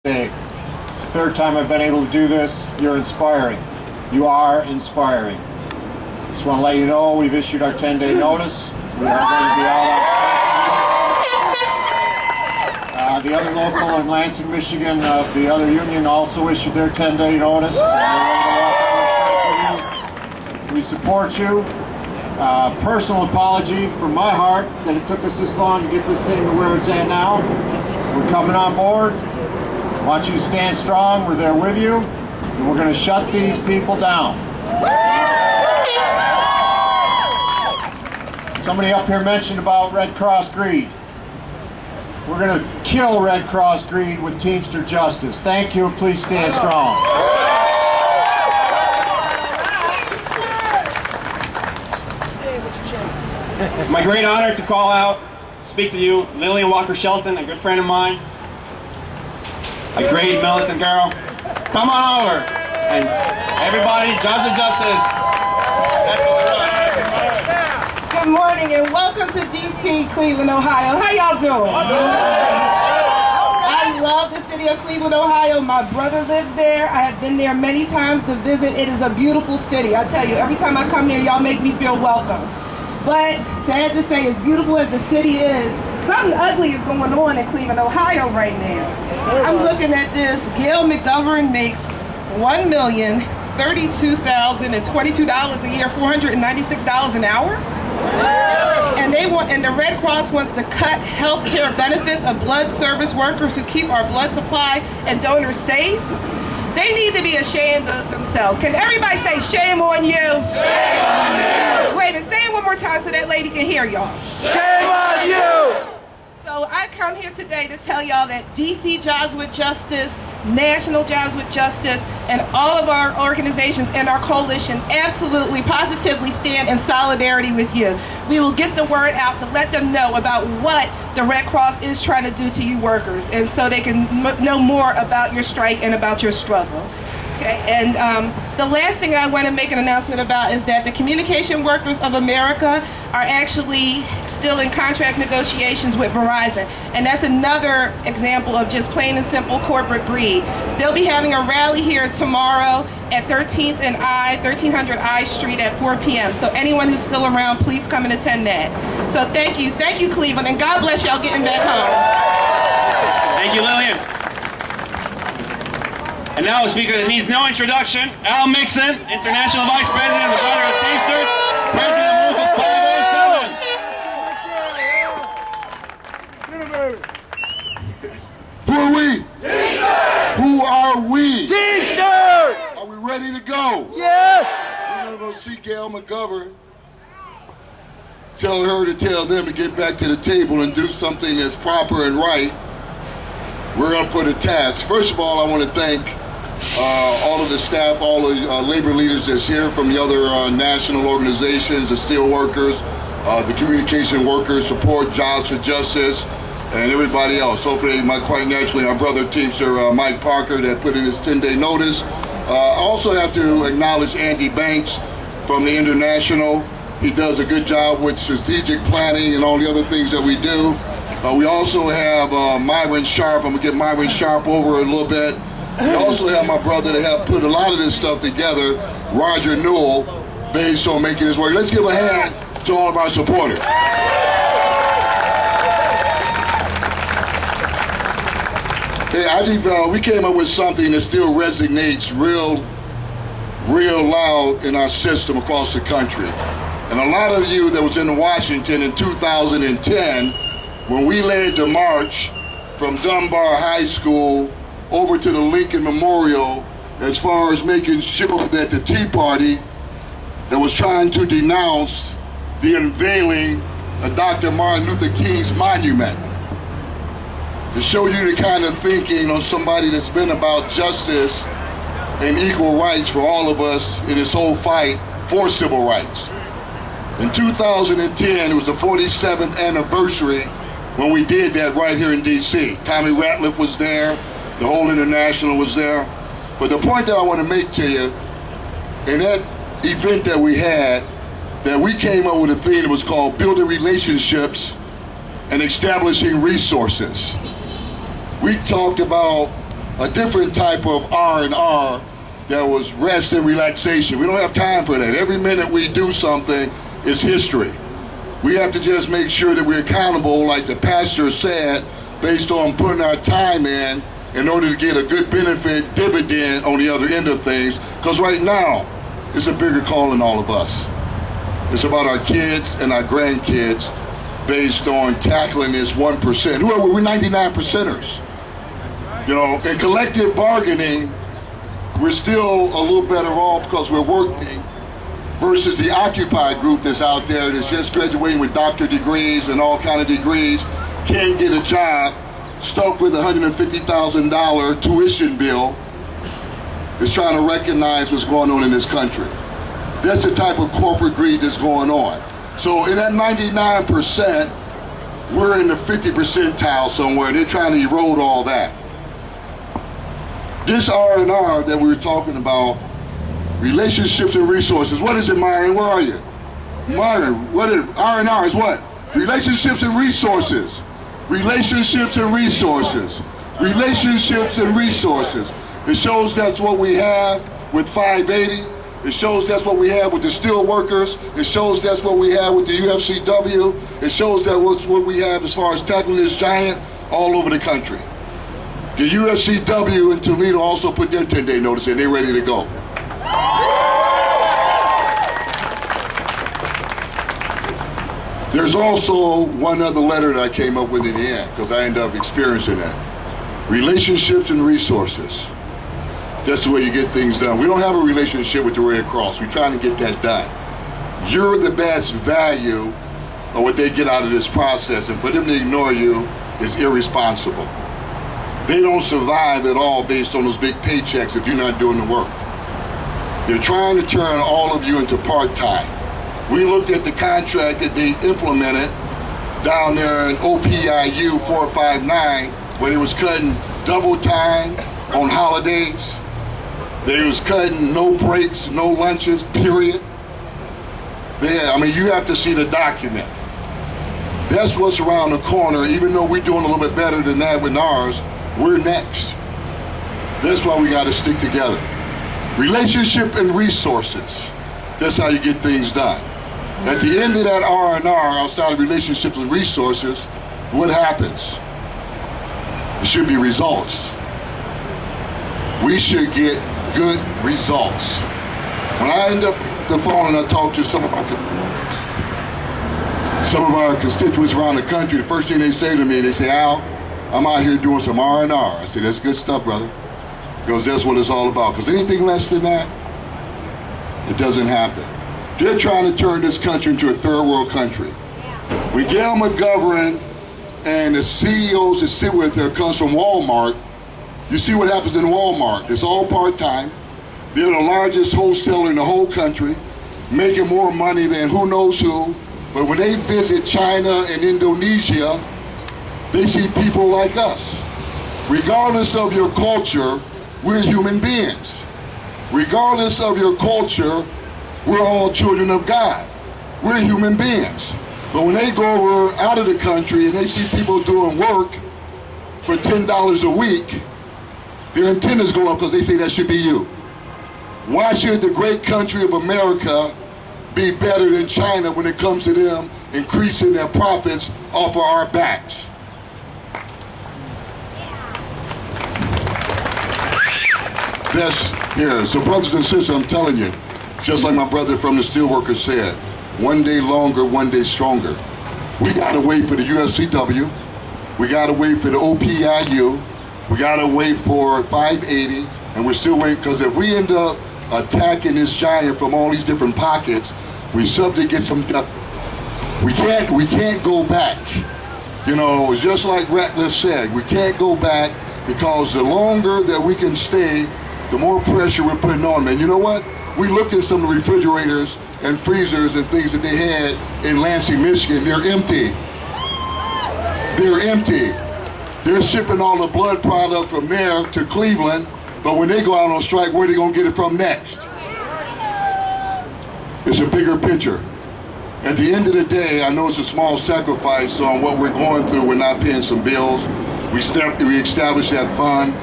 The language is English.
It's the third time I've been able to do this. You're inspiring. You are inspiring. Just want to let you know we've issued our 10-day notice. We are going to be out on the other local in Lansing, Michigan, the other union also issued their 10-day notice. We support you. Personal apology from my heart that it took us this long to get this thing to where it's at now. We're coming on board. I want you to stand strong. We're there with you. And we're going to shut these people down. Somebody up here mentioned about Red Cross greed. We're going to kill Red Cross greed with Teamster justice. Thank you. Please stand strong. It's my great honor to call out, speak to you, Lillian Walker Shelton, a good friend of mine, a great militant girl. Come on over, and everybody, Jobs and Justice. That's what we're doing. Good morning and welcome to D.C., Cleveland, Ohio. How y'all doing? I love the city of Cleveland, Ohio. My brother lives there. I have been there many times to visit. It is a beautiful city. I tell you, every time I come here, y'all make me feel welcome. But sad to say, as beautiful as the city is, something ugly is going on in Cleveland, Ohio right now. I'm looking at this. Gail McGovern makes $1,032,022 a year, $496 an hour. And the Red Cross wants to cut health care benefits of blood service workers who keep our blood supply and donors safe. They need to be ashamed of themselves. Can everybody say shame on you? Shame on you! Wait a minute, say it one more time so that lady can hear y'all. Shame on you! So I come here today to tell y'all that DC Jobs with Justice, National Jobs with Justice, and all of our organizations and our coalition absolutely, positively stand in solidarity with you. We will get the word out to let them know about what the Red Cross is trying to do to you workers, and so they can know more about your strike and about your struggle. Okay, and the last thing I want to make an announcement about is that the Communication Workers of America are actually still in contract negotiations with Verizon, and that's another example of just plain and simple corporate greed. They'll be having a rally here tomorrow at 1300 I Street at 4 p.m. So anyone who's still around, please come and attend that. So thank you Cleveland, and God bless y'all getting back home. Thank you, Lillian. And now a speaker that needs no introduction, Al Mixon, International Vice President of the Brotherhood of Teamsters, President of Local 507. Who are we? Teamsters! Who are we? Teamsters! Are we ready to go? Yes! We're going to go see Gail McGovern. Tell her to tell them to get back to the table and do something that's proper and right. We're up for the task. First of all, I want to thank all of the staff, all the labor leaders that's here from the other national organizations, the steel workers, the communication workers, support Jobs for Justice, and everybody else. Hopefully, quite naturally, our brother Teamster Mike Parker that put in his 10-day notice. I also have to acknowledge Andy Banks from the International. He does a good job with strategic planning and all the other things that we do. We also have Myron Sharp. I'm going to get Myron Sharp over a little bit. We also have my brother that have put a lot of this stuff together, Roger Newell, based on making this work. Let's give a hand to all of our supporters. Hey, I think we came up with something that still resonates real loud in our system across the country. And a lot of you that was in Washington in 2010, when we led the march from Dunbar High School over to the Lincoln Memorial, as far as making sure that the Tea Party that was trying to denounce the unveiling of Dr. Martin Luther King's monument, to show you the kind of thinking on somebody that's been about justice and equal rights for all of us in this whole fight for civil rights. In 2010, it was the 47th anniversary when we did that right here in D.C. Tommy Ratliff was there, the whole International was there. But the point that I want to make to you, in that event that we had, that we came up with a thing that was called Building Relationships and Establishing Resources. We talked about a different type of R&R that was rest and relaxation. We don't have time for that. Every minute we do something is history. We have to just make sure that we're accountable, like the pastor said, based on putting our time in order to get a good benefit dividend on the other end of things. Because right now, it's a bigger call on all of us. It's about our kids and our grandkids based on tackling this 1%. Who are we? We're 99%ers. You know, in collective bargaining, we're still a little better off because we're working versus the occupied group that's out there that's just graduating with doctorate degrees and all kind of degrees, can't get a job, stuck with a $150,000 tuition bill, is trying to recognize what's going on in this country. That's the type of corporate greed that's going on. So in that 99%, we're in the 50 percentile somewhere. They're trying to erode all that. This R&R that we were talking about, relationships and resources. What is it, Myron? Where are you? Myron, what is R&R is what? Relationships and resources. Relationships and resources. Relationships and resources. It shows that's what we have with 580. It shows that's what we have with the steel workers. It shows that's what we have with the UFCW. It shows that what we have as far as tackling this giant all over the country. The UFCW in Toledo also put their 10-day notice in. They're ready to go. There's also one other letter that I came up with in the end, because I ended up experiencing that. Relationships and resources. That's the way you get things done. We don't have a relationship with the Red Cross. We're trying to get that done. You're the best value of what they get out of this process, and for them to ignore you is irresponsible. They don't survive at all based on those big paychecks if you're not doing the work. They're trying to turn all of you into part-time. We looked at the contract that they implemented down there in OPIU 459, where they was cutting double time on holidays. They was cutting no breaks, no lunches, period. I mean, you have to see the document. That's what's around the corner. Even though we're doing a little bit better than that with ours, we're next. That's why we got to stick together. Relationship and resources. That's how you get things done. At the end of that R&R, outside of relationships and resources, what happens? It should be results. We should get good results. When I end up the phone and I talk to some of our constituents around the country, the first thing they say to me, they say, Al, I'm out here doing some R&R. I say, that's good stuff, brother. Because that's what it's all about. Because anything less than that, it doesn't happen. They're trying to turn this country into a third world country. When Gail McGovern and the CEOs that sit with her comes from Walmart, you see what happens in Walmart. It's all part-time. They're the largest wholesaler in the whole country, making more money than who knows who. But when they visit China and Indonesia, they see people like us. Regardless of your culture, we're human beings. Regardless of your culture, we're all children of God. We're human beings. But when they go over out of the country and they see people doing work for $10 a week, their antennas go up because they say that should be you. Why should the great country of America be better than China when it comes to them increasing their profits off of our backs? That's here. So brothers and sisters, I'm telling you, just like my brother from the Steelworkers said, one day longer, one day stronger. We gotta wait for the UFCW. We gotta wait for the OPIU. We gotta wait for 580, and we're still waiting, because if we end up attacking this giant from all these different pockets, we subject get some. We can't go back. You know, it's just like Ratcliffe said, we can't go back, because the longer that we can stay, the more pressure we're putting on them. And you know what? We looked at some of the refrigerators and freezers and things that they had in Lansing, Michigan. They're empty. They're empty. They're shipping all the blood product from there to Cleveland, but when they go out on strike, where are they going to get it from next? It's a bigger picture. At the end of the day, I know it's a small sacrifice on what we're going through. We're not paying some bills. We established that fund.